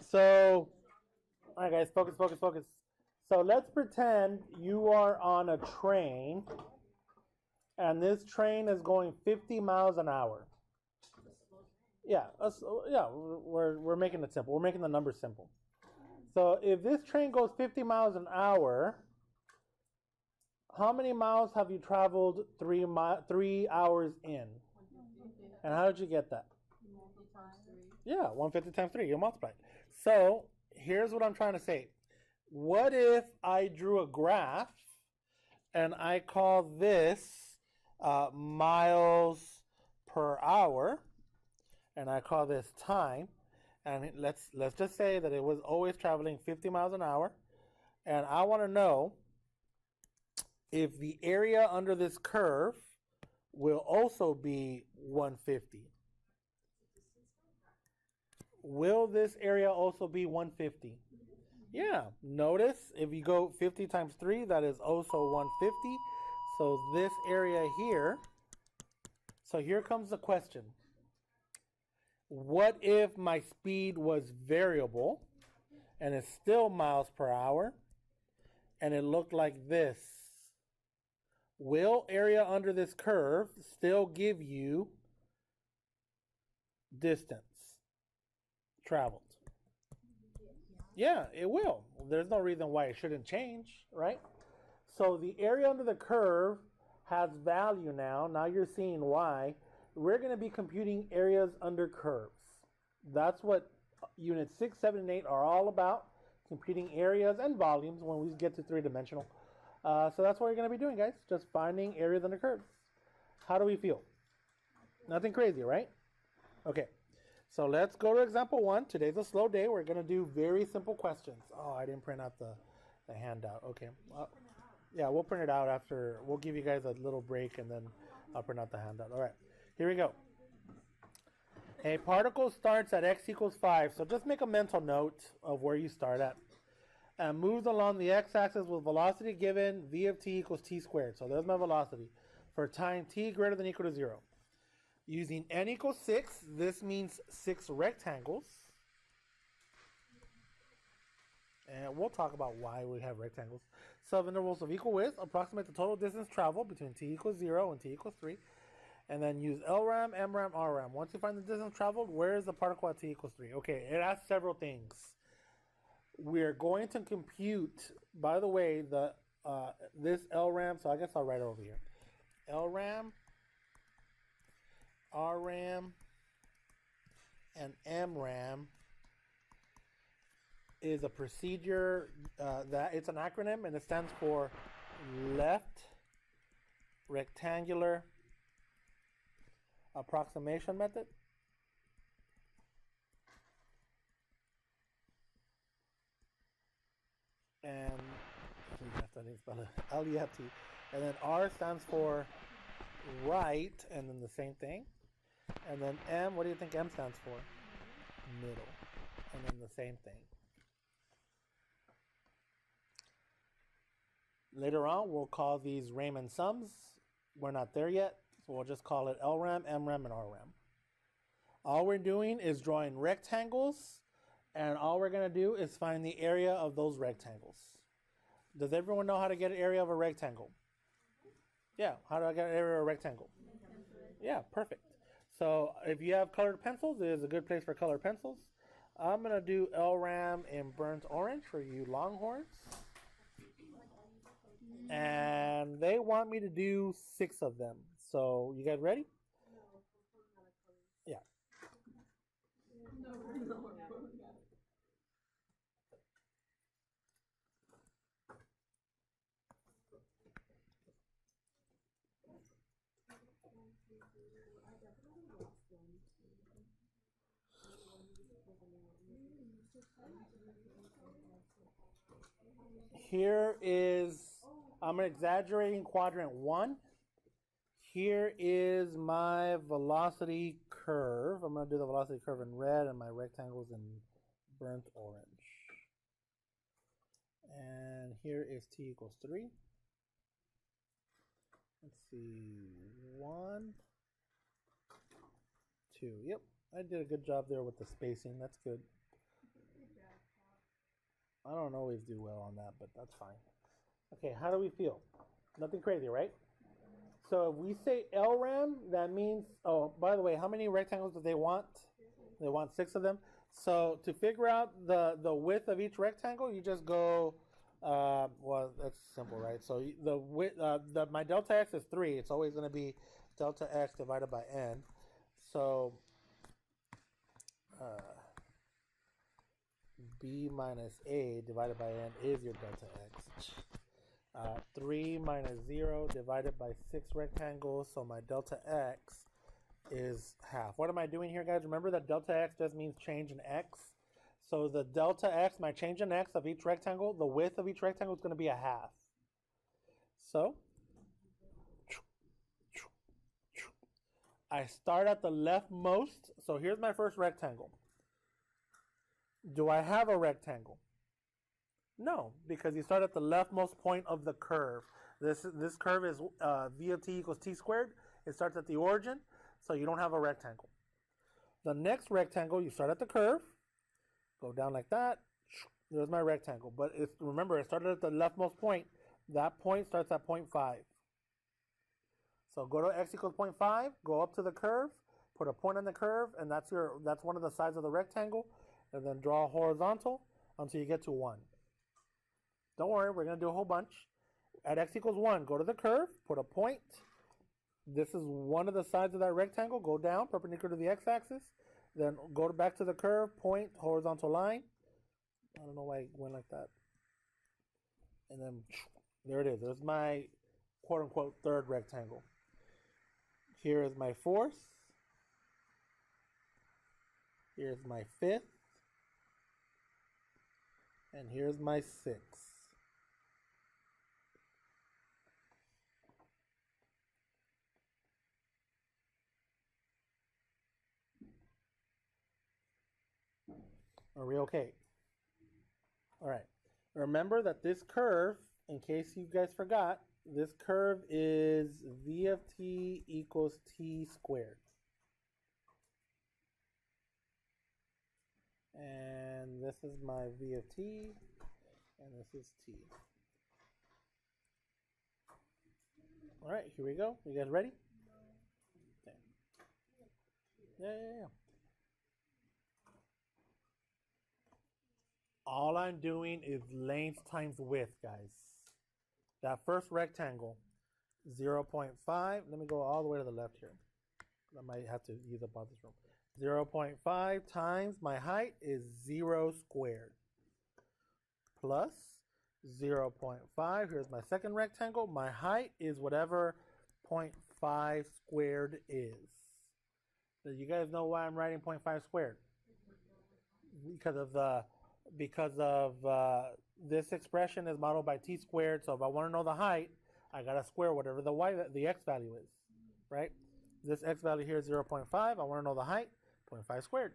So, all right, guys, focus, focus, focus. So let's pretend you are on a train, and this train is going 50 miles an hour. Yeah, yeah, we're making it simple. We're making the numbers simple. So if this train goes 50 miles an hour, how many miles have you traveled 3 hours in? And how did you get that? Yeah, 150 times 3. You multiply. So here's what I'm trying to say. What if I drew a graph and I call this miles per hour, and I call this time, and let's just say that it was always traveling 50 miles an hour, and I want to know if the area under this curve will also be 150. Will this area also be 150? Yeah, notice if you go 50 times 3, that is also 150. So this area here, so here comes the question. What if my speed was variable and it's still miles per hour and it looked like this? Will area under this curve still give you distance traveled? Yeah, it will. There's no reason why it shouldn't change, right? So the area under the curve has value now. Now you're seeing why. We're going to be computing areas under curves. That's what units 6, 7, and 8 are all about, computing areas and volumes when we get to three-dimensional. So that's what we're going to be doing, guys, just finding areas under curves. How do we feel? Nothing crazy, right? Okay, so let's go to example 1. Today's a slow day. We're going to do very simple questions. Oh, I didn't print out the handout. Okay. Yeah, we'll print it out after. We'll give you guys a little break, and then I'll print out the handout. All right, here we go. A particle starts at x equals 5. So just make a mental note of where you start at. And moves along the x-axis with velocity given v of t equals t squared. So there's my velocity. For time t greater than or equal to 0. Using n equals 6, this means 6 rectangles. And we'll talk about why we have rectangles. Subintervals of equal width approximate the total distance traveled between t equals 0 and t equals 3. And then use LRAM, MRAM, RRAM. Once you find the distance traveled, where is the particle at t equals 3? Okay, it asks several things. We're going to compute, by the way, the this LRAM, so I guess I'll write it over here. LRAM, RRAM, and MRAM is a procedure that it's an acronym, and it stands for left rectangular approximation method. And LEFT. And then R stands for right, and then the same thing. And then M, what do you think M stands for? Middle. And then the same thing. Later on, we'll call these Raman sums. We're not there yet, so we'll just call it LRAM, MRAM, and RRAM. All we're doing is drawing rectangles, and all we're going to do is find the area of those rectangles. Does everyone know how to get an area of a rectangle? Yeah, how do I get an area of a rectangle? Yeah, perfect. So if you have colored pencils, it is a good place for colored pencils. I'm going to do LRAM in burnt orange for you longhorns. And they want me to do 6 of them. So you guys ready? Yeah. Here is, I'm exaggerating quadrant 1. Here is my velocity curve. I'm going to do the velocity curve in red and my rectangles in burnt orange. And here is t equals 3. Let's see, 1, 2. Yep, I did a good job there with the spacing. That's good. I don't always do well on that, but that's fine. Okay, how do we feel? Nothing crazy, right? So if we say LRAM, that means, oh, by the way, how many rectangles do they want? They want 6 of them. So to figure out the width of each rectangle, you just go, well, that's simple, right? So the width, my delta x is 3. It's always going to be delta x divided by n. So b minus a divided by n is your delta x. 3 minus 0 divided by 6 rectangles, so my delta x is half. What am I doing here, guys? Remember that delta x just means change in x. So the delta x, my change in x of each rectangle, the width of each rectangle is going to be a half. So I start at the leftmost. So here's my first rectangle. Do I have a rectangle? No, because you start at the leftmost point of the curve. This curve is v of t equals t squared. It starts at the origin, so you don't have a rectangle. The next rectangle, you start at the curve, go down like that. There's my rectangle. But remember, it started at the leftmost point. That point starts at 0.5. So go to x equals 0.5, go up to the curve, put a point on the curve, and that's one of the sides of the rectangle, and then draw a horizontal until you get to 1. Don't worry, we're going to do a whole bunch. At x equals 1, go to the curve, put a point. This is one of the sides of that rectangle. Go down, perpendicular to the x-axis. Then go back to the curve, point, horizontal line. I don't know why it went like that. And then there it is. There's my quote-unquote third rectangle. Here is my fourth. Here's my fifth. And here's my sixth. Are we okay? All right. Remember that this curve, in case you guys forgot, this curve is v of t equals t squared. And this is my v of t, and this is t. All right, here we go. You guys ready? Okay. Yeah. All I'm doing is length times width, guys. That first rectangle, 0.5. Let me go all the way to the left here. I might have to use up all this room. 0.5 times my height is 0 squared. Plus 0.5. Here's my second rectangle. My height is whatever 0.5 squared is. So you guys know why I'm writing 0.5 squared? Because of this expression is modeled by t squared. So if I want to know the height, I got to square whatever the x value is, right? This x value here is 0.5. I want to know the height, 0.5 squared.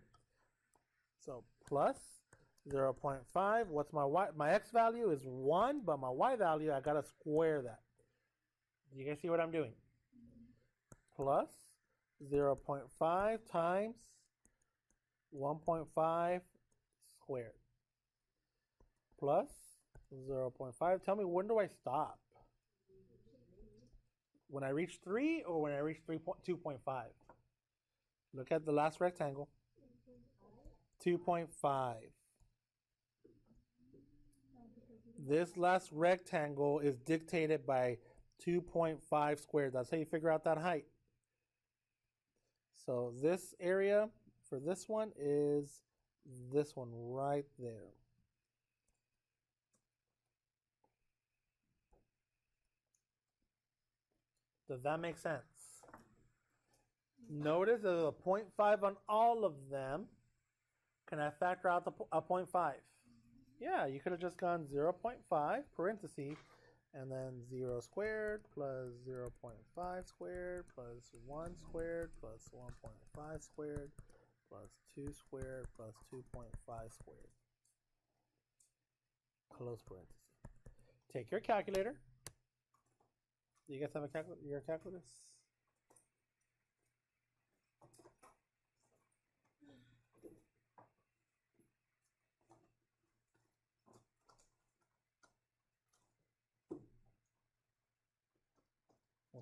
So plus 0.5. What's my y? My x value is 1, but my y value, I got to square that. You guys see what I'm doing? Plus 0.5 times 1.5 squared. Plus 0.5. Tell me, when do I stop? When I reach 3 or when I reach 2.5? Look at the last rectangle. 2.5. This last rectangle is dictated by 2.5 squared. That's how you figure out that height. So this area for this one is this one right there. Does that make sense? Notice there's a 0.5 on all of them. Can I factor out a 0.5? Yeah, you could have just gone 0.5 parentheses and then 0 squared plus 0.5 squared plus 1 squared plus 1.5 squared plus 2 squared plus 2.5 squared. Close parentheses. Take your calculator. Do you guys have your calculators?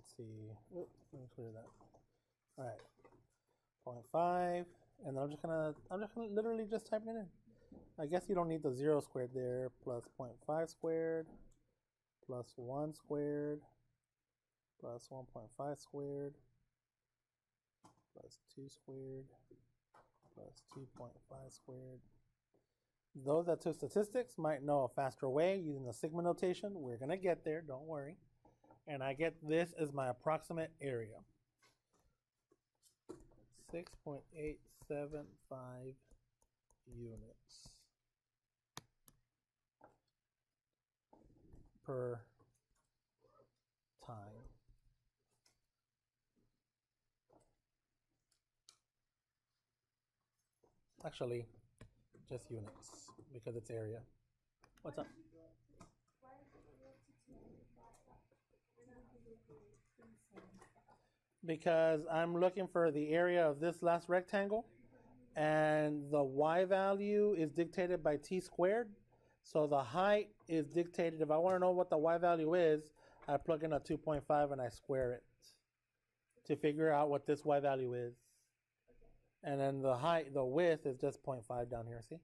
let's see. Oops, let me clear that. All right, 0.5, and I'm just gonna literally just type it in. I guess you don't need the 0 squared there. Plus 0.5 squared, plus 1 squared, plus 1.5 squared, plus 2 squared, plus 2.5 squared. Those that took statistics might know a faster way using the sigma notation. We're gonna get there, don't worry. And I get this as my approximate area. 6.875 units per time. Actually, just units because it's area. What's up? Because I'm looking for the area of this last rectangle, and the y value is dictated by t squared. So the height is dictated. If I want to know what the y value is, I plug in a 2.5 and I square it to figure out what this y value is. And then the height, the width is just 0.5 down here, see?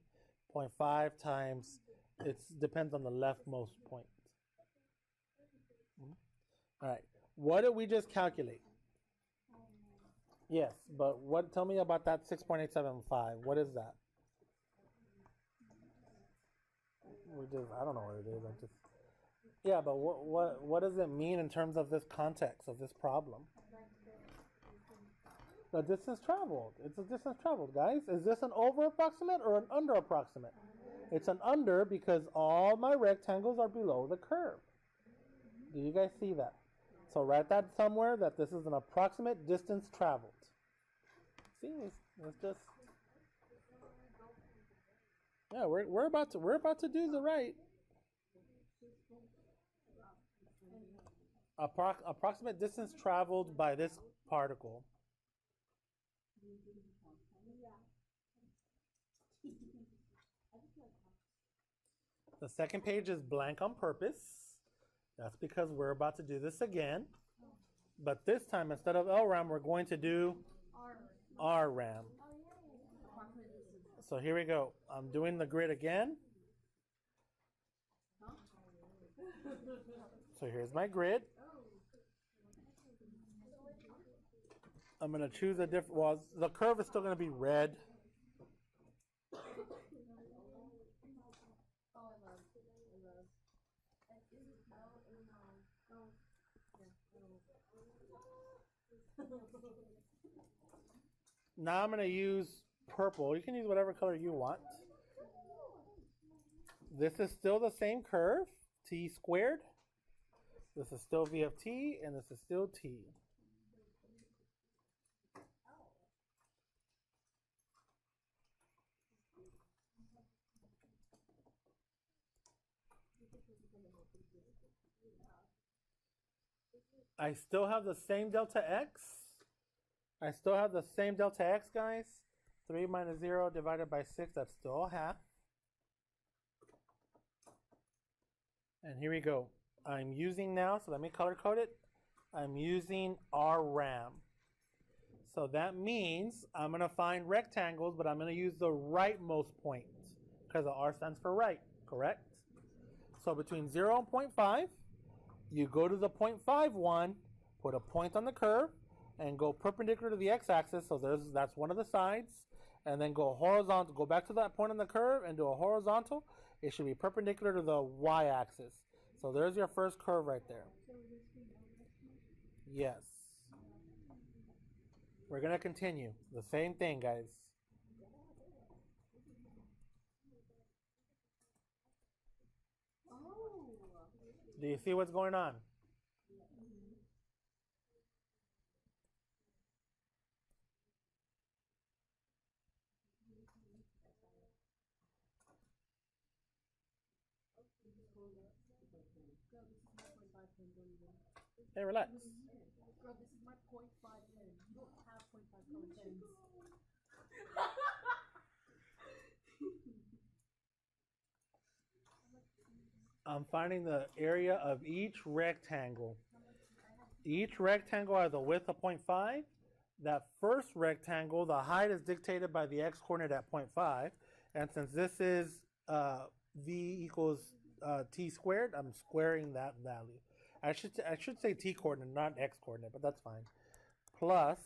0.5 times, it depends on the leftmost point. All right, what did we just calculate? Yes, but tell me about that 6.875. What is that? I don't know what it is. Yeah, but what does it mean in terms of this context of this problem? The distance traveled. It's a distance traveled, guys. Is this an over approximate or an under approximate? It's an under because all my rectangles are below the curve. Do you guys see that? So write that somewhere that this is an approximate distance traveled. See, it's just, yeah, we're about to do the right. Approximate distance traveled by this particle. The second page is blank on purpose. That's because we're about to do this again. But this time, instead of LRAM, we're going to do RRAM. So here we go. I'm doing the grid again. So here's my grid. I'm going to choose a different, well, the curve is still going to be red. Now I'm going to use purple. You can use whatever color you want. This is still the same curve, t squared. This is still v of t, and this is still t. I still have the same delta x. I still have the same delta x, guys. 3 minus 0 divided by 6, that's still a half. And here we go. I'm using now, so let me color code it. I'm using RRAM. So that means I'm going to find rectangles, but I'm going to use the rightmost point because the R stands for right, correct? So between 0 and 0.5, you go to the 0.5 one, put a point on the curve, and go perpendicular to the x-axis. So that's one of the sides, and then go horizontal. Go back to that point on the curve and do a horizontal. It should be perpendicular to the y-axis. So there's your first curve right there. Yes. We're gonna continue the same thing, guys. Do you see what's going on? Hey, relax. Bro, this is my 0.5 pen. You don't have 0.5 color pens. I'm finding the area of each rectangle. Each rectangle has a width of 0.5. That first rectangle, the height is dictated by the x-coordinate at 0.5. And since this is v equals t squared, I'm squaring that value. I should say t coordinate, not x coordinate, but that's fine. Plus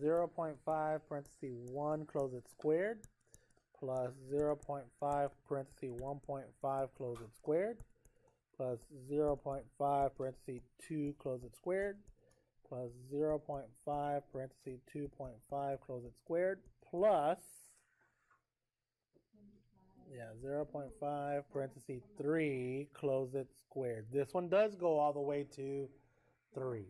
0.5 parenthesis 1 close it squared, plus 0.5 parenthesis 1.5 close it squared, plus 0.5 parenthesis 2 close it squared, plus 0.5 parenthesis 2.5 close it squared, plus 0.5 parenthesis 3 close it squared. This one does go all the way to 3.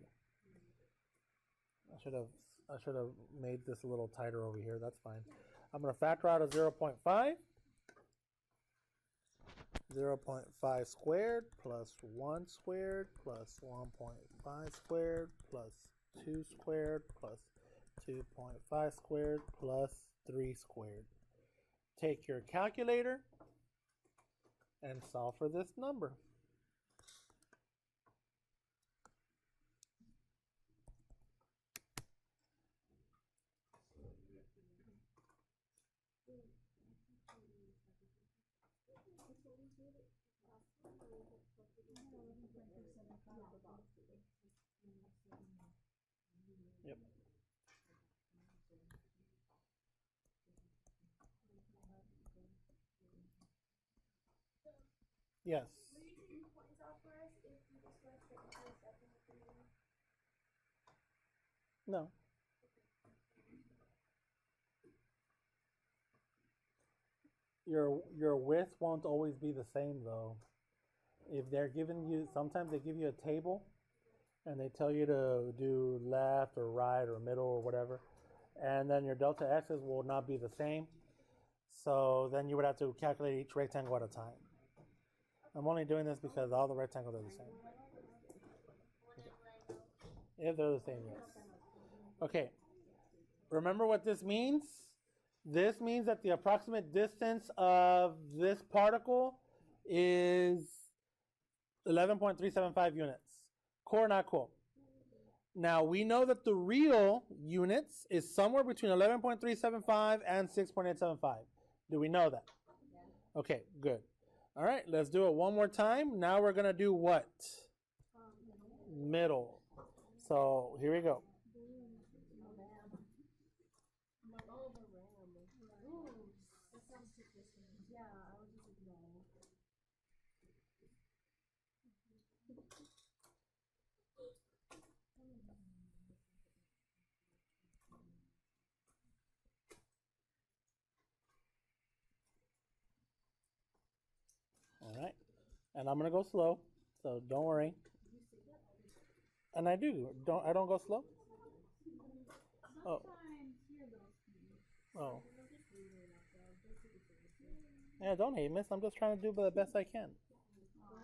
I should have made this a little tighter over here. That's fine. I'm going to factor out a 0.5. 0.5 squared plus 1 squared plus 1.5 squared plus 2 squared plus 2.5 squared plus 3 squared. Take your calculator and solve for this number. Yep. Yes. Will you take the points off for us if you just want to take the stuff in the video? No. Your width won't always be the same though. If they're giving you, sometimes they give you a table and they tell you to do left or right or middle or whatever, and then your delta x's will not be the same. So then you would have to calculate each rectangle at a time. I'm only doing this because all the rectangles are the same. If they're the same, yes. Okay. Remember what this means? This means that the approximate distance of this particle is 11.375 units. Cool or not cool? Now, we know that the real units is somewhere between 11.375 and 6.875. Do we know that? Okay, good. All right, let's do it one more time. Now we're going to do what? Middle. So here we go. All right, and I'm gonna go slow, so don't worry. And I do. I don't go slow? Oh. Oh. Yeah, don't hate, miss. I'm just trying to do the best I can.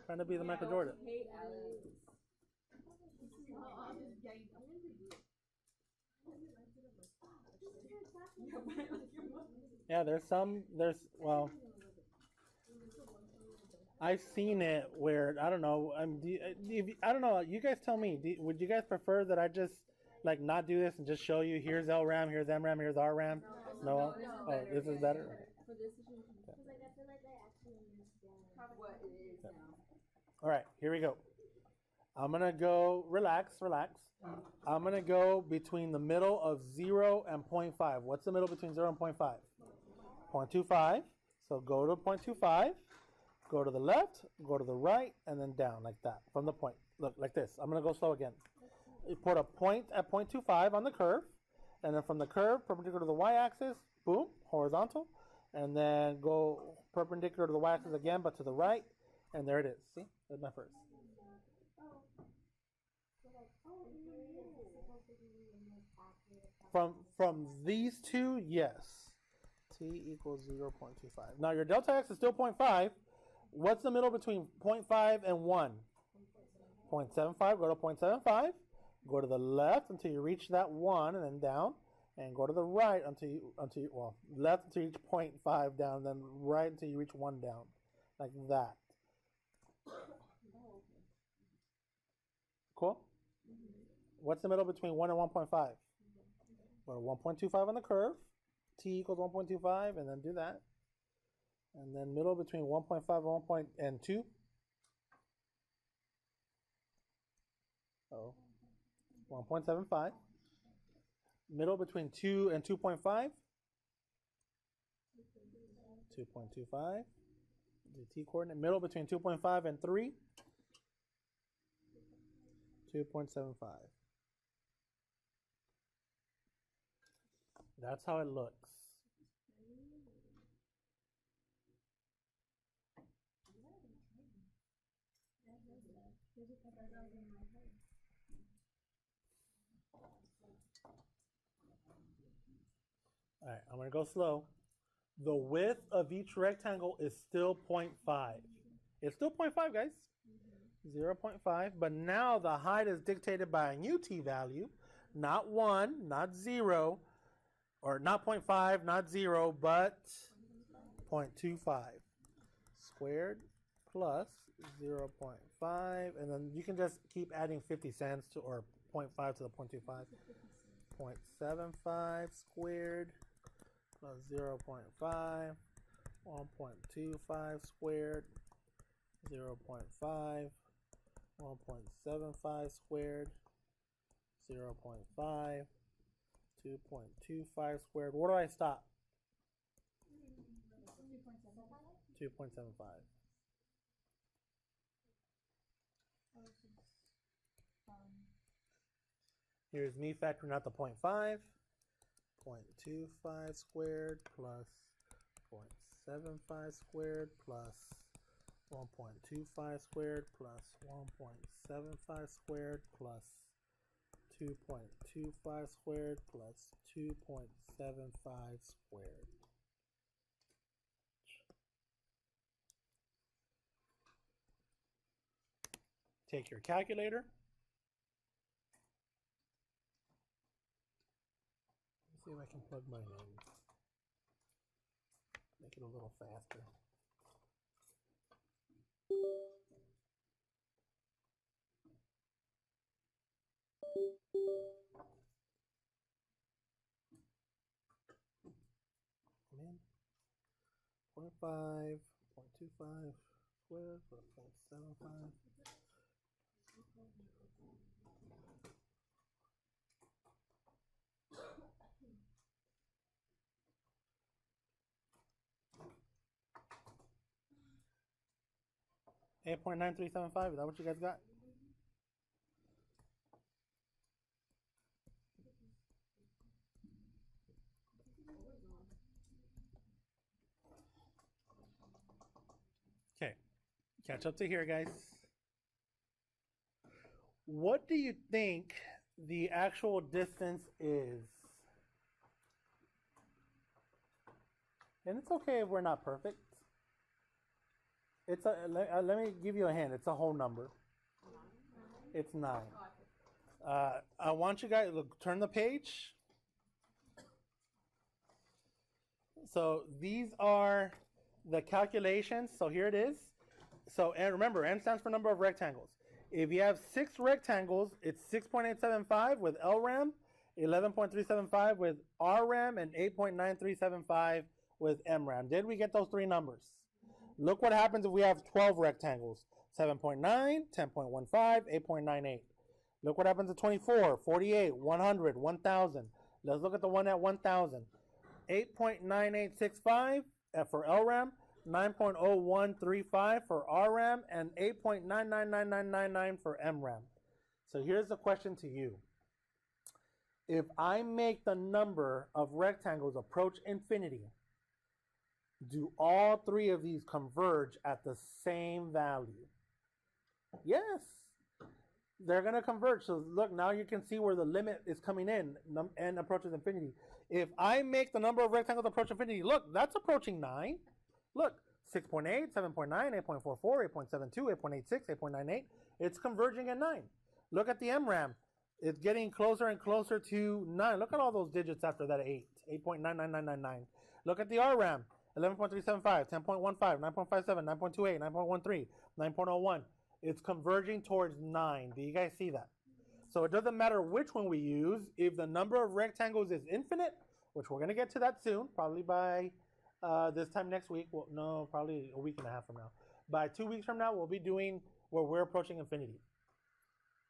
Trying to be the Michael Jordan. Yeah, well, I've seen it where, I don't know, I don't know, you guys tell me, would you guys prefer that I just, like, not do this and just show you, here's LRAM, here's MRAM, here's RRAM? No? Oh, this is better? Because like I feel like I actually understand what it is now. All right, here we go. I'm going to go, relax. I'm going to go between the middle of 0 and 0.5. What's the middle between 0 and 0.5? 0.25. So go to 0.25, go to the left, go to the right, and then down like that from the point. Look, like this. I'm going to go slow again. You put a point at 0.25 on the curve, and then from the curve, perpendicular to the y-axis, boom, horizontal, and then go perpendicular to the y-axis again, but to the right, and there it is. See? That's my first. From these two, yes. T equals 0.25. Now your delta x is still 0.5. What's the middle between 0.5 and 1? 0.75. Go to 0.75. Go to the left until you reach that 1, and then down. And go to the right until you left until you reach 0.5 down, then right until you reach 1 down. Like that. Cool? What's the middle between 1 and 1.5? Well, 1.25 on the curve. T equals 1.25, and then do that. And then middle between 1.5 and 2. Oh, 1.75. Middle between 2 and 2.5. 2.25. The T coordinate. Middle between 2.5 and 3. 2.75. That's how it looks. All right, I'm going to go slow. The width of each rectangle is still 0.5. It's still 0.5, guys. 0.5, but now the height is dictated by a new T value, not 1, not 0, or not 0.5, not 0, but 0.25 squared plus 0.5, and then you can just keep adding 50 cents to, or 0.5 to the 0.25. 0.75 squared plus 0.5, 1.25 squared, 0.5, 1.75 squared, 0.5, 2.25 squared. Where do I stop? 2.75. Here's me factoring out the 0.5. 0.25 squared plus 0.75 squared plus 1.25 squared plus 1.75 squared plus 2.25 squared plus 2.75 squared. Take your calculator. Let's see if I can plug mine in. Make it a little faster. Come in. 0.5, 0.25 squared plus 0.75. 8.9375, is that what you guys got? Okay, catch up to here, guys. What do you think the actual distance is? And it's okay if we're not perfect. It's let me give you a hint. It's a whole number. It's 9. I want you guys look. Turn the page. So these are the calculations. So here it is. So and remember, N stands for number of rectangles. If you have 6 rectangles, it's 6.875 with LRAM, 11.375 with RRAM, and 8.9375 with MRAM. Did we get those 3 numbers? Look what happens if we have 12 rectangles. 7.9, 10.15, 8.98. Look what happens at 24, 48, 100, 1,000. Let's look at the one at 1,000. 8.9865 for LRAM, 9.0135 for RRAM, and 8.999999 for MRAM. So here's the question to you. If I make the number of rectangles approach infinity, do all 3 of these converge at the same value? Yes. They're going to converge. So look, now you can see where the limit is coming in and approaches infinity. If I make the number of rectangles approach infinity, look, that's approaching 9. Look, 6.8, 7.9, 8.44, 8.72, 8.86, 8.98. It's converging at 9. Look at the MRAM. It's getting closer and closer to 9. Look at all those digits after that 8. 8.99999. Look at the RRAM. 11.375, 10.15, 9.57, 9.28, 9.13, 9.01. It's converging towards 9. Do you guys see that? So it doesn't matter which one we use. If the number of rectangles is infinite, which we're going to get to that soon, probably by this time next week. Well, no, probably a week and a half from now. By 2 weeks from now, we'll be doing where we're approaching infinity.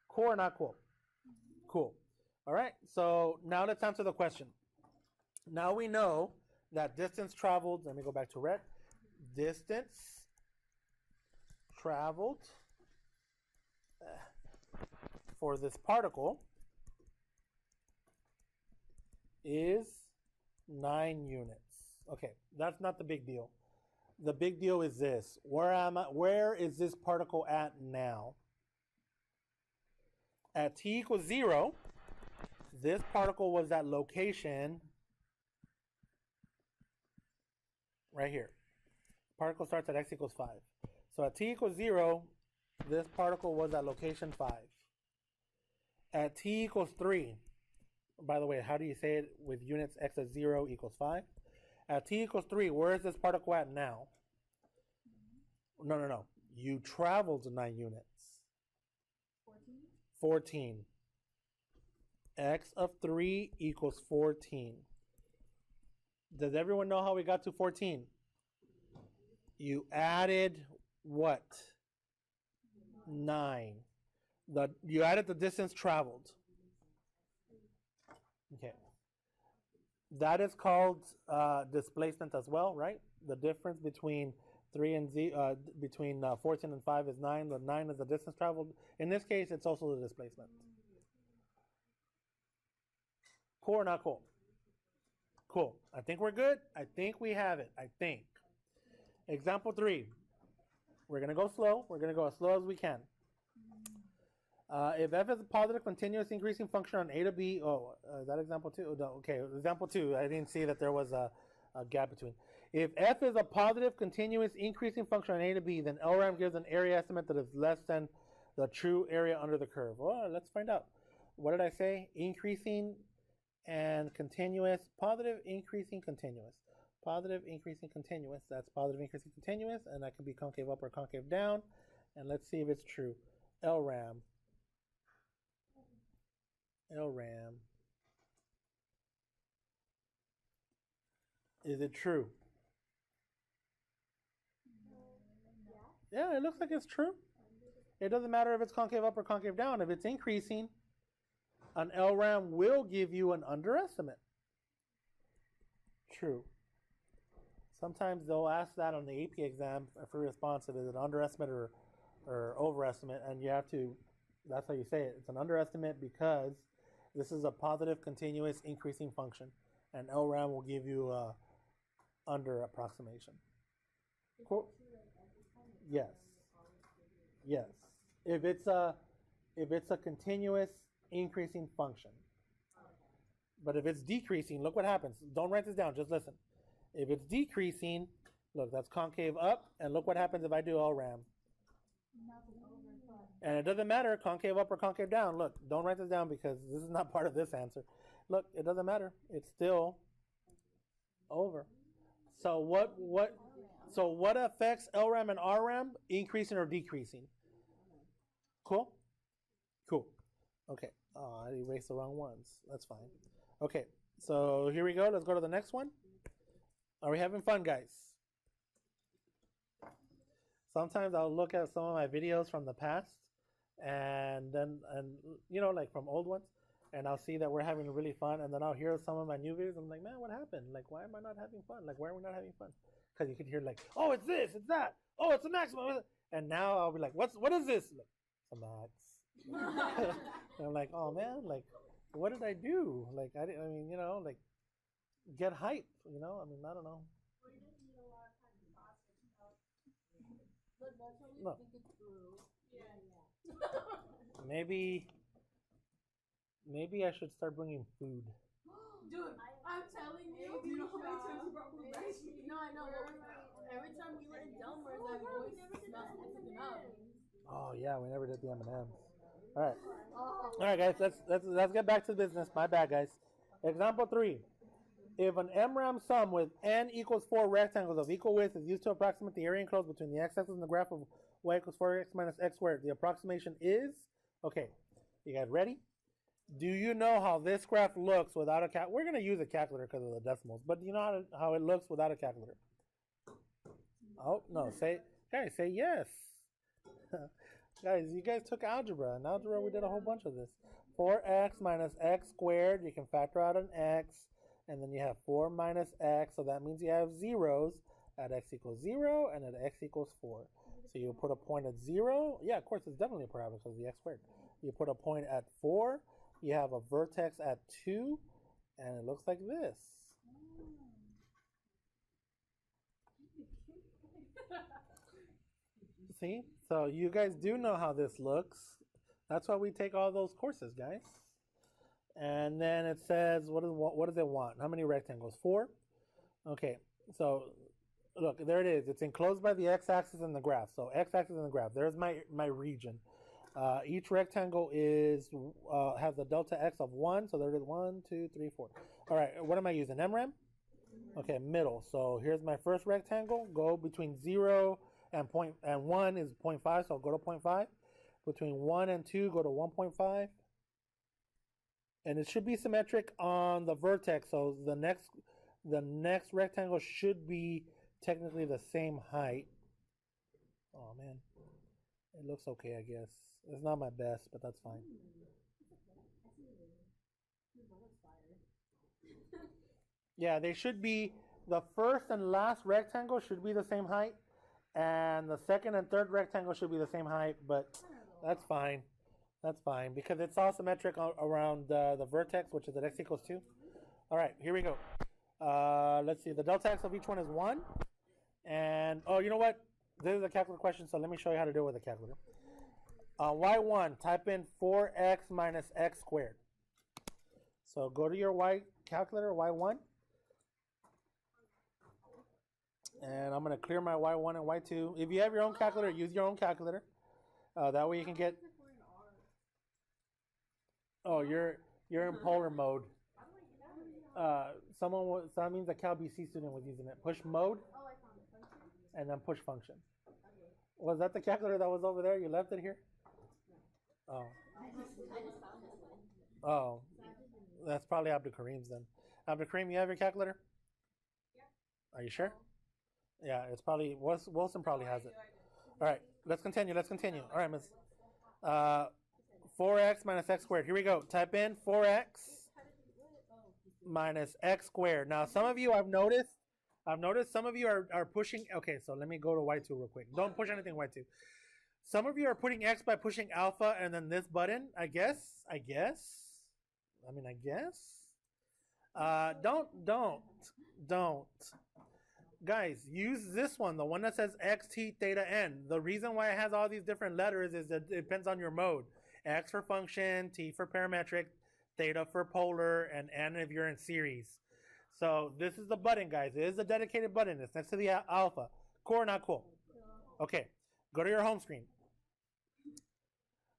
Cool or not cool? Cool. All right, so now let's answer the question. Now we know that distance traveled, let me go back to red. Distance traveled for this particle is 9 units. Okay, that's not the big deal. The big deal is this. Where is this particle at now? At t equals 0, this particle was at location right here. Particle starts at x equals 5. So at t equals 0, this particle was at location 5. At t equals 3, by the way, how do you say it with units x at 0 equals 5? At t equals 3, where is this particle at now? No. You traveled 9 units. 14. X of 3 equals 14. Does everyone know how we got to 14? You added what? 9. You added the distance traveled. Okay. That is called displacement as well, right? The difference between 3 and between 14 and 5 is 9. The 9 is the distance traveled. In this case, it's also the displacement. Cool or not cool? Cool. I think we're good. I think we have it. I think. Example 3. We're going to go slow. We're going to go as slow as we can. If f is a positive continuous increasing function on a to b, is that example 2? No, okay, example 2. I didn't see that there was a gap between. If f is a positive continuous increasing function on a to b, then LRAM gives an area estimate that is less than the true area under the curve. Well, let's find out. What did I say? Increasing and continuous, positive, increasing, continuous. Positive, increasing, continuous. That's positive, increasing, continuous, and that can be concave up or concave down. And let's see if it's true. LRAM. Is it true? Yeah, it looks like it's true. It doesn't matter if it's concave up or concave down. If it's increasing, an LRAM will give you an underestimate. True. Sometimes they'll ask that on the AP exam for response if it's an underestimate or overestimate, and you have to, that's how you say it. It's an underestimate because this is a positive continuous increasing function, and LRAM will give you a under approximation. Cool. Yes. If it's a continuous increasing function. But if it's decreasing, look what happens. Don't write this down, just listen. If it's decreasing, look, that's concave up, and look what happens if I do LRAM. And it doesn't matter, concave up or concave down. Look, don't write this down because this is not part of this answer. Look, it doesn't matter. It's still over. So what affects LRAM and RRAM? Increasing or decreasing? Cool? Cool. Okay. Oh, I erased the wrong ones. That's fine. Okay. So here we go. Let's go to the next one. Are we having fun, guys? Sometimes I'll look at some of my videos from the past and you know, like from old ones, and I'll see that we're having really fun, and then I'll hear some of my new videos. I'm like, man, what happened? Like, why am I not having fun? Like, why are we not having fun? Because you can hear like, oh, it's this, it's that. Oh, it's a maximum. And now I'll be like, what is this? Like, it's a max. And I'm like, oh man, like, what did I do? Like, I mean, you know, like, get hype, you know? I mean, I don't know. No. Maybe I should start bringing food. Dude, I'm telling you. Do you know how many times you brought food back? No, I know. Every time we were in Delmar, that voice smells something up. Oh yeah, we never did the M&Ms. All right, guys. Let's get back to business. My bad, guys. Example 3. If an MRAM sum with n equals 4 rectangles of equal width is used to approximate the area enclosed between the x-axis and the graph of y equals 4x minus x squared, the approximation is, okay, you guys ready? Do you know how this graph looks without a calculator? We're going to use a calculator because of the decimals, but do you know how it looks without a calculator? Oh, no. Guys, say yes. Guys, you guys took algebra. In algebra, we did a whole bunch of this. 4x minus x squared. You can factor out an x, and then you have 4 minus x, so that means you have zeros at x equals 0 and at x equals 4. So you put a point at 0. Yeah, of course, it's definitely a parabola because of the x squared. You put a point at 4. You have a vertex at 2, and it looks like this. See? So you guys do know how this looks. That's why we take all those courses, guys. And then it says, what does it want? How many rectangles? 4? Okay, so look, there it is. It's enclosed by the x-axis and the graph. So x-axis and the graph. There's my region. Each rectangle has a delta x of 1. So there it is, 1, 2, 3, 4. All right, what am I using? MRAM? Okay, middle. So here's my first rectangle. Go between 0 and 1 is 0.5, so I'll go to 0.5. Between 1 and 2, go to 1.5. And it should be symmetric on the vertex, so the next rectangle should be technically the same height. Oh man, it looks okay, I guess. It's not my best, but that's fine. Yeah, they should be, the first and last rectangle should be the same height, and the second and third rectangle should be the same height, but that's fine. That's fine, because it's all symmetric around the vertex, which is at x equals 2. All right, here we go. Let's see, the delta x of each one is 1. And, oh, you know what? This is a calculator question, so let me show you how to do it with a calculator. Y1, type in 4x minus x squared. So go to your Y calculator, Y1. And I'm going to clear my Y1 and Y2. If you have your own calculator, use your own calculator. That way you can get... Oh, you're in polar mode. That means a Cal BC student was using it. Push mode, and then push function. Was that the calculator that was over there? You left it here? Oh. Oh. That's probably Abdul Kareem's then. Abdul Kareem, you have your calculator? Are you sure? Yeah, it's probably, Wilson probably has it. All right, let's continue. All right, miss. 4x minus x squared. Here we go. Type in 4x minus x squared. Now, some of you I've noticed some of you are pushing. Okay, so let me go to Y2 real quick. Don't push anything Y2. Some of you are putting x by pushing alpha and then this button. I guess. Don't. Guys, use this one, the one that says x, t, theta, n. The reason why it has all these different letters is that it depends on your mode. X for function, T for parametric, theta for polar, and N if you're in series. So this is the button, guys. It is a dedicated button. It's next to the alpha. Cool or not cool? Okay, go to your home screen.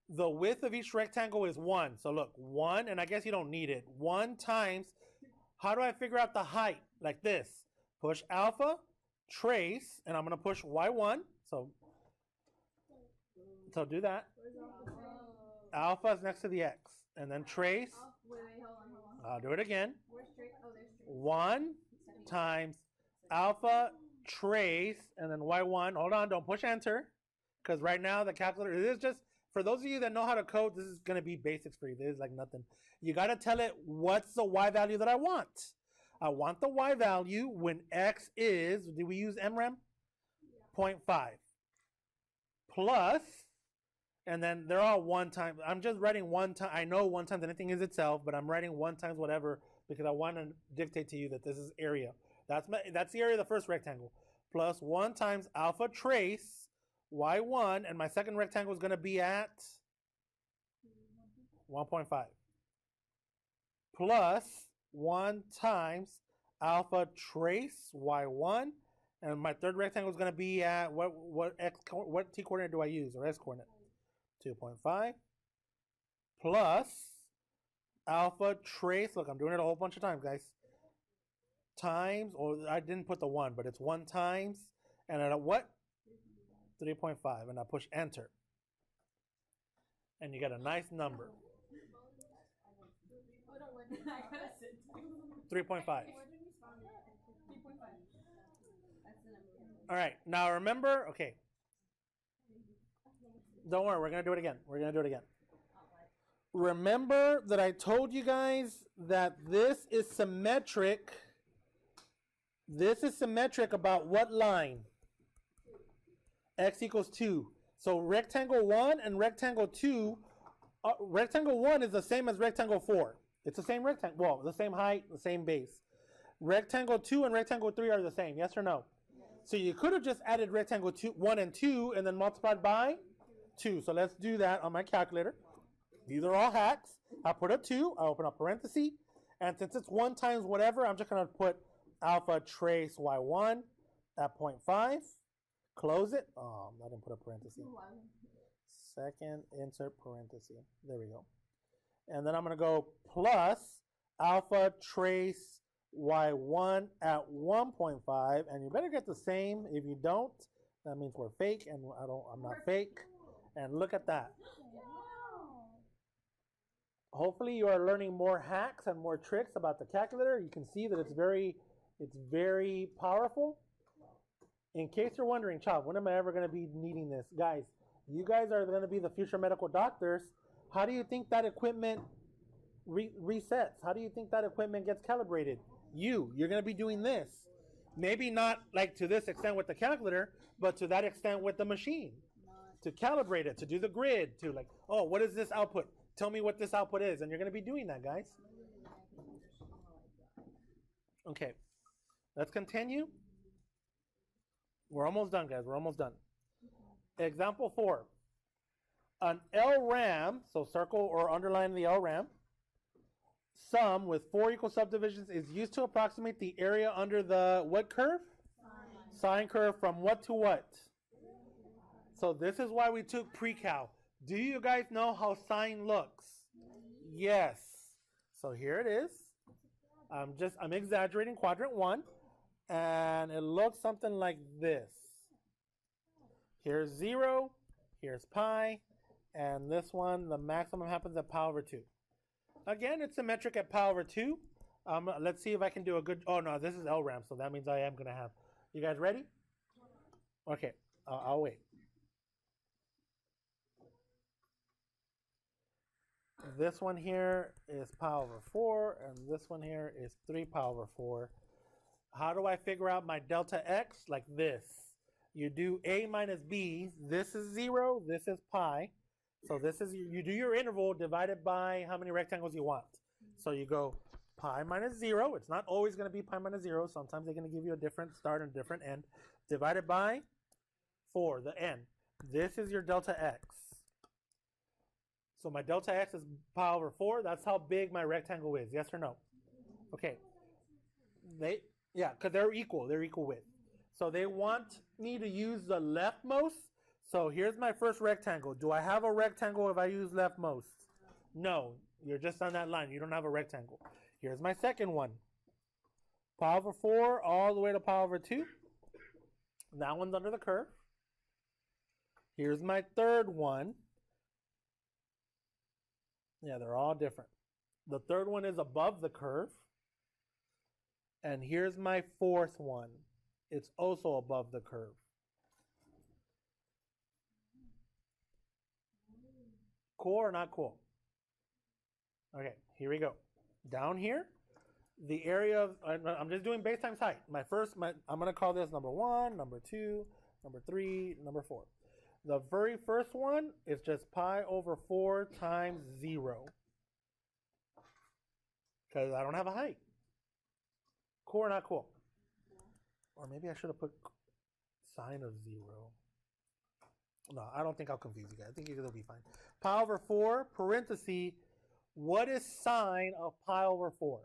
The width of each rectangle is 1. So look, 1, and I guess you don't need it. 1 times, how do I figure out the height? Like this. Push alpha, trace, and I'm going to push Y1. So do that. Alpha is next to the X. And then trace. I'll do it again. 1 times alpha, trace, and then Y1. Hold on, don't push enter. Because right now the calculator, it is just, for those of you that know how to code, this is going to be basics for you. This is like nothing. You got to tell it what's the Y value that I want. I want the Y value when X is, do we use MRAM? 0.5. Plus, and then they're all 1 time. I'm just writing 1 time. I know 1 times anything is itself, but I'm writing 1 times whatever because I want to dictate to you that this is area. That's the area of the first rectangle. Plus 1 times alpha trace Y1, and my second rectangle is going to be at 1.5. Plus 1 times alpha trace Y1, and my third rectangle is going to be at what t coordinate do I use, or s coordinate? 2.5 plus alpha trace. Look, I'm doing it a whole bunch of times, guys. Times, or I didn't put the 1, but it's 1 times, and at a what? 3.5, and I push enter, and you get a nice number. 3.5. 3.5. All right, now remember, okay. Don't worry, we're going to do it again. We're going to do it again. Remember that I told you guys that this is symmetric. This is symmetric about what line? X equals 2. So rectangle 1 and rectangle 2, rectangle 1 is the same as rectangle 4. It's the same rectangle, well, the same height, the same base. Rectangle 2 and rectangle 3 are the same, yes or no? So you could have just added rectangle 1 and 2 and then multiplied by 2. So let's do that on my calculator. These are all hacks. I put a 2, I open a parenthesis, and since it's 1 times whatever, I'm just going to put alpha trace y1 at 0.5. Close it. Oh, I didn't put a parenthesis. Second insert parenthesis. There we go. And then I'm going to go plus alpha trace y1 at 1.5, and you better get the same. If you don't, that means we're fake, and I'm not fake. And look at that. Hopefully you are learning more hacks and more tricks about the calculator. You can see that it's very powerful. In case you're wondering, child, when am I ever going to be needing this? Guys, you guys are going to be the future medical doctors. How do you think that equipment resets? How do you think that equipment gets calibrated? You're going to be doing this. Maybe not like to this extent with the calculator, but to that extent with the machine. To calibrate it, to do the grid, to like, oh, what is this output? Tell me what this output is. And you're going to be doing that, guys. Okay, let's continue. We're almost done, guys. We're almost done. Example 4. An LRAM, so circle or underline the LRAM, sum with 4 equal subdivisions is used to approximate the area under the what curve? Sine curve from what to what? So this is why we took pre-cal. Do you guys know how sine looks? Yes. So here it is. I'm exaggerating quadrant 1, and it looks something like this. Here's 0, here's pi, and this one, the maximum happens at pi over 2. Again, it's symmetric at pi over 2. Let's see if I can do a good, oh no, this is LRAM, so that means I am going to have. You guys ready? Okay, I'll wait. This one here is pi over 4, and this one here is 3 pi over 4. How do I figure out my delta x? Like this. You do a minus b. This is 0, this is pi. So this is, you do your interval divided by how many rectangles you want. So you go pi minus 0. It's not always going to be pi minus 0. Sometimes they're going to give you a different start and a different end. Divided by 4, the n. This is your delta x. So my delta x is pi over 4. That's how big my rectangle is. Yes or no? Okay. Yeah, because they're equal. They're equal width. So they want me to use the leftmost. So here's my first rectangle. Do I have a rectangle if I use leftmost? No. You're just on that line. You don't have a rectangle. Here's my second one. Pi over 4 all the way to pi over 2. That one's under the curve. Here's my third one. Yeah, they're all different. The third one is above the curve. And here's my fourth one. It's also above the curve. Cool or not cool? Okay, here we go. Down here, the area of, I'm just doing base times height. I'm going to call this number 1, number 2, number 3, number 4. The very first one is just pi over 4 times 0. Because I don't have a height. Cool or not cool? Or maybe I should have put sine of 0. No, I don't think I'll confuse you guys. I think it'll be fine. Pi over 4, parenthesis, what is sine of pi over 4?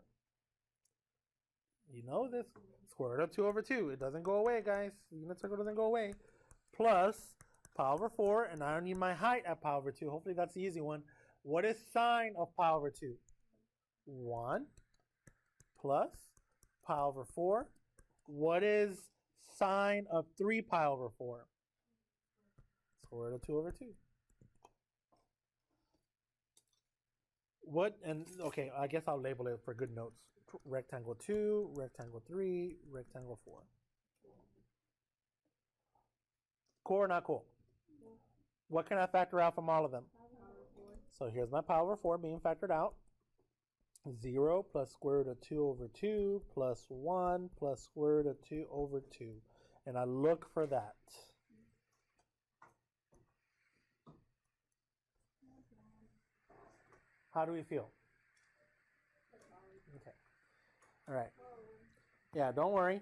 You know this. Square root of 2 over 2. It doesn't go away, guys. Unit circle doesn't go away. Plus pi over 4, and I don't need my height at pi over 2. Hopefully that's the easy one. What is sine of pi over 2? 1 plus pi over 4. What is sine of 3 pi over 4? Square root of 2 over 2. What, and okay, I guess I'll label it for good notes. Rectangle 2, rectangle 3, rectangle 4. Cool or not cool? What can I factor out from all of them? So here's my power of 4 being factored out. 0 plus square root of 2 over 2 plus 1 plus square root of 2 over 2. And I look for that. How do we feel? Okay. All right. Yeah, don't worry.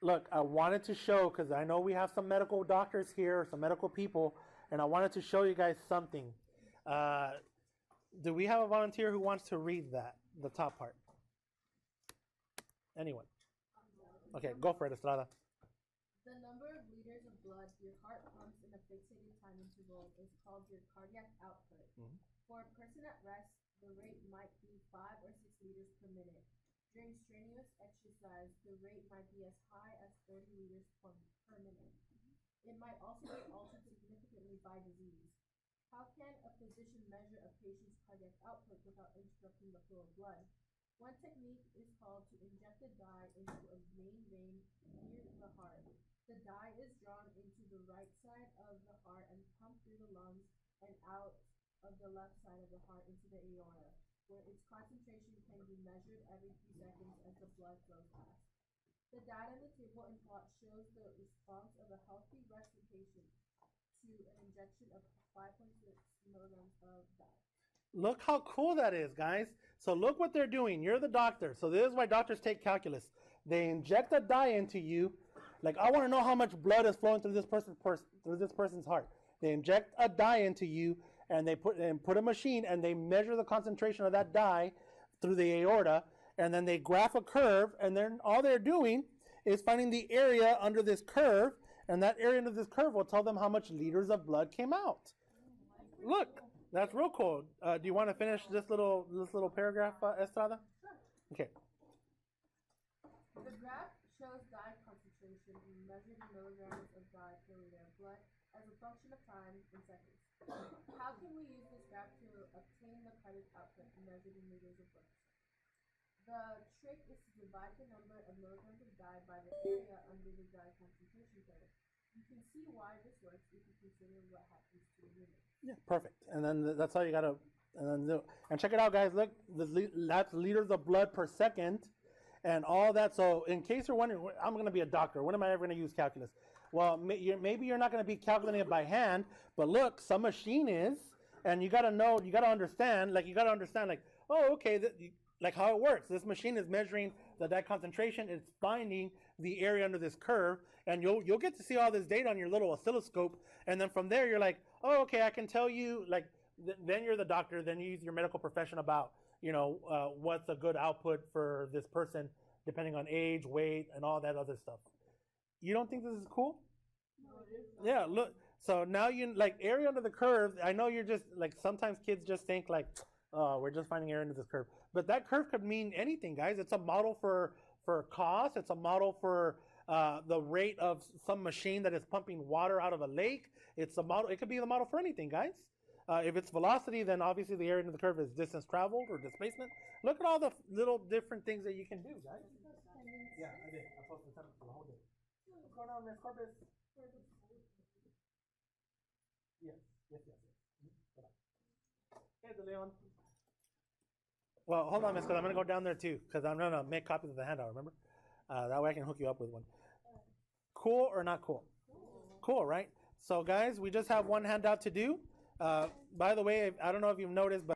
Look, I wanted to show, because I know we have some medical doctors here, some medical people, and I wanted to show you guys something. Do we have a volunteer who wants to read that, the top part? Anyone? Okay, go for it, Estrada. The number of liters of blood your heart pumps in a fixated time interval is called your cardiac output. Mm-hmm. For a person at rest, the rate might be 5 or 6 liters per minute. During strenuous exercise, the rate might be as high as 30 liters per minute. It might also be altered significantly by disease. How can a physician measure a patient's cardiac output without interrupting the flow of blood? One technique is called to inject a dye into a main vein near the heart. The dye is drawn into the right side of the heart and pumped through the lungs and out of the left side of the heart into the aorta, where its concentration can be measured every few seconds as the blood flows past. The data in the table and plot shows the response of a healthy resting patient to an injection of 5.6 milligrams of dye. Look how cool that is, guys. So look what they're doing. You're the doctor. So this is why doctors take calculus. They inject a dye into you. Like, I want to know how much blood is flowing through this person's heart. They inject a dye into you, and they put a machine, and they measure the concentration of that dye through the aorta, and then they graph a curve, and then all they're doing is finding the area under this curve, and that area under this curve will tell them how much liters of blood came out. Look, that's real cool. Do you want to finish this little paragraph, Estrada? Sure. Okay. The graph shows dye concentration measured in milligrams of dye per liter of blood as a function of time in seconds. How can we use this graph to obtain the cardiac output measured in liters of blood? The trick is to divide the number of milligrams of dye by the area under the dye concentration curve. You can see why this works if you consider what happens to a unit. Yeah, perfect. And then that's all you gotta. And check it out, guys. Look, that's liters of blood per second, and all that. So, in case you're wondering, I'm gonna be a doctor. When am I ever gonna use calculus? Well, maybe you're not gonna be calculating it by hand, but look, some machine is, and you gotta know, you gotta understand, like oh, okay, like how it works. This machine is measuring the dye concentration. It's finding the area under this curve, and you'll get to see all this data on your little oscilloscope, and then from there you're like, oh, okay, I can tell you, like, then you're the doctor, then you use your medical profession about, what's a good output for this person, depending on age, weight, and all that other stuff. You don't think this is cool? No, it is. Yeah, look, so now you, like, area under the curve, I know you're just, like, sometimes kids just think, like, oh, we're just finding area under this curve. But that curve could mean anything, guys. It's a model for cost. It's a model for the rate of some machine that is pumping water out of a lake. It's a model. It could be the model for anything, guys. If it's velocity, then obviously the area under the curve is distance traveled or displacement. Look at all the little different things that you can do, guys. Yeah, I did. I posted something for the whole day. What's going on, Miss Corbis? Yes. Hey, De Leon. Well, hold on, Miss, because I'm going to go down there too, because I'm going to make copies of the handout, remember? That way I can hook you up with one. Cool or not cool? Cool, right? So, guys, we just have one handout to do. By the way, I don't know if you've noticed, but